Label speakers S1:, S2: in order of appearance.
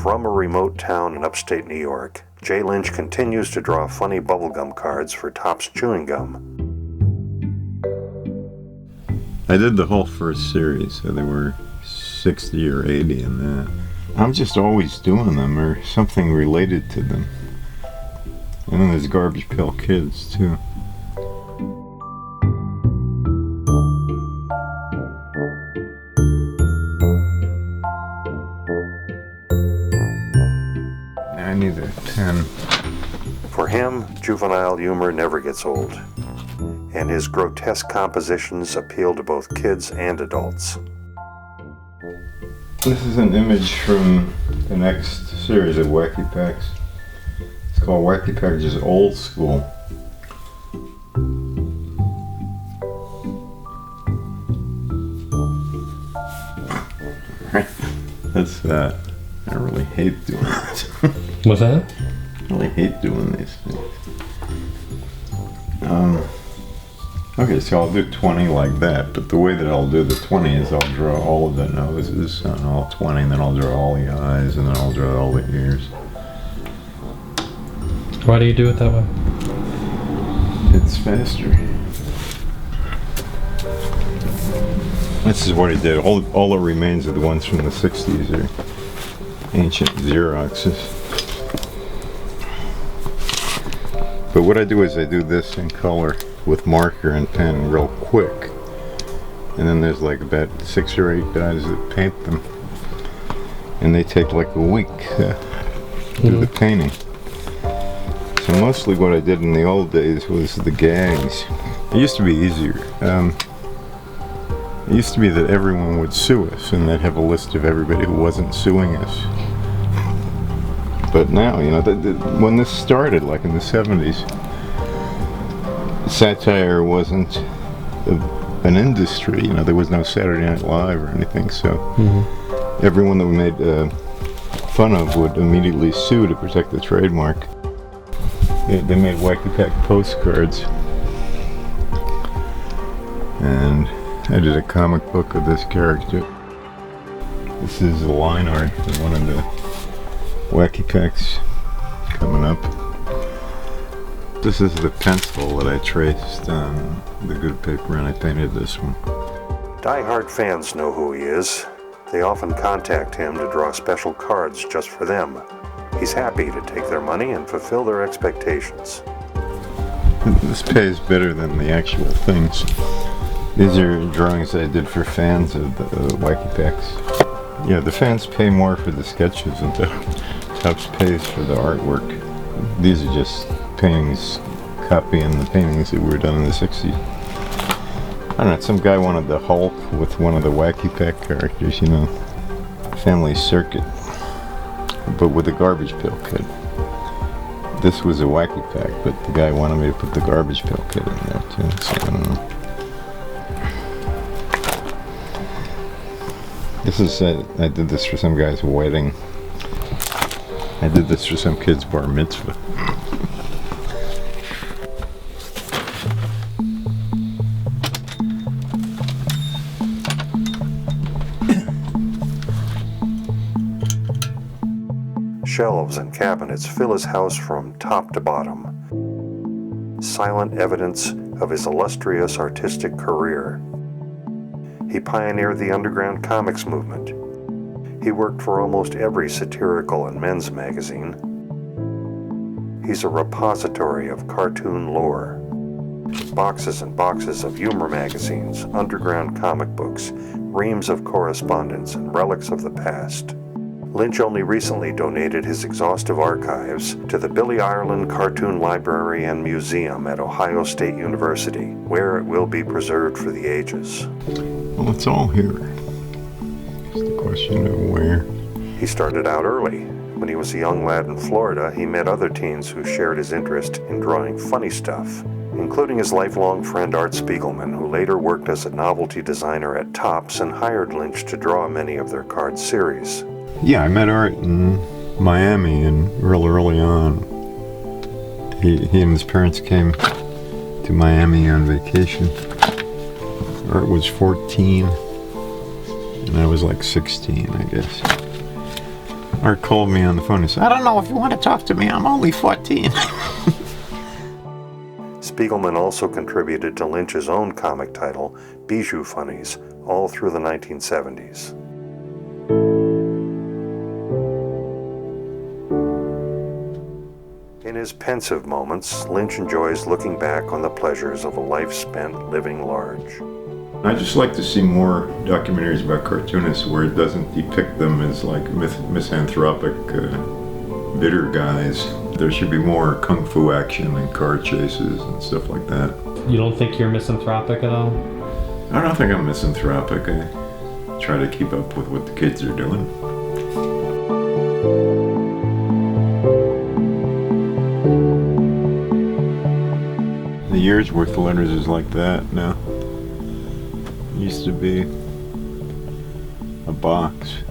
S1: From a remote town in upstate New York, Jay Lynch continues to draw funny bubblegum cards for Topps Chewing Gum.
S2: I did the whole first series, so there were 60 or 80 in that. I'm just always doing them or something related to them. And then there's Garbage Pail Kids, too. I need a 10.
S1: For him, juvenile humor never gets old, and his grotesque compositions appeal to both kids and adults.
S2: This is an image from the next series of Wacky Packs. It's called Wacky Packages Old School. That's that. I really hate doing this.
S3: What's that?
S2: I really hate doing these things. Okay, so I'll do 20 like that, but the way that I'll do the 20 is I'll draw all of the noses on all 20, and then I'll draw all the eyes, and then I'll draw all the ears.
S3: Why do you do it that way?
S2: It's faster. This is what I did. All that remains of the ones from the 60s are ancient Xeroxes. But what I do is I do this in color with marker and pen real quick. And then there's like about 6 or 8 guys that paint them. And they take like a week to do the painting. So mostly what I did in the old days was the gags. It used to be easier. It used to be that everyone would sue us and they'd have a list of everybody who wasn't suing us. But now, you know, when this started, like in the 70s, satire wasn't an industry. You know, there was no Saturday Night Live or anything, so everyone that we made fun of would immediately sue to protect the trademark. They made Wacky Pack postcards, and I did a comic book of this character. This is the line art for one of the Wacky Packs coming up. This is the pencil that I traced on the good paper, and I painted this one.
S1: Die-hard fans know who he is. They often contact him to draw special cards just for them. He's happy to take their money and fulfill their expectations.
S2: This pays better than the actual things. These are drawings I did for fans of the Wacky Packs. Yeah, the fans pay more for the sketches and the Topps pays for the artwork. These are just paintings copying the paintings that were done in the 60s. I don't know, some guy wanted the Hulk with one of the Wacky Pack characters, you know, Family Circuit, but with a Garbage Pail Kid. This was a Wacky Pack, but the guy wanted me to put the Garbage Pail Kid in there too, so I don't know. This is, I did this for some guy's wedding. I did this for some kid's bar mitzvah.
S1: Shelves and cabinets fill his house from top to bottom. Silent evidence of his illustrious artistic career. He pioneered the underground comics movement. He worked for almost every satirical and men's magazine. He's a repository of cartoon lore. Boxes and boxes of humor magazines, underground comic books, reams of correspondence, and relics of the past. Lynch only recently donated his exhaustive archives to the Billy Ireland Cartoon Library and Museum at Ohio State University, where it will be preserved for the ages.
S2: Well, it's all here. Just a question of where.
S1: He started out early. When he was a young lad in Florida, he met other teens who shared his interest in drawing funny stuff, including his lifelong friend Art Spiegelman, who later worked as a novelty designer at Topps and hired Lynch to draw many of their card series.
S2: Yeah, I met Art in Miami and real early on. He and his parents came to Miami on vacation. Art was 14 and I was like 16, I guess. Art called me on the phone and said, I don't know if you want to talk to me, I'm only 14.
S1: Spiegelman also contributed to Lynch's own comic title, Bijou Funnies, all through the 1970s. In his pensive moments, Lynch enjoys looking back on the pleasures of a life spent living large.
S2: I just like to see more documentaries about cartoonists where it doesn't depict them as like misanthropic, bitter guys. There should be more kung fu action and car chases and stuff like that.
S3: You don't think you're misanthropic at all?
S2: I don't think I'm misanthropic. I try to keep up with what the kids are doing. The year's worth of letters is like that now. It used to be a box.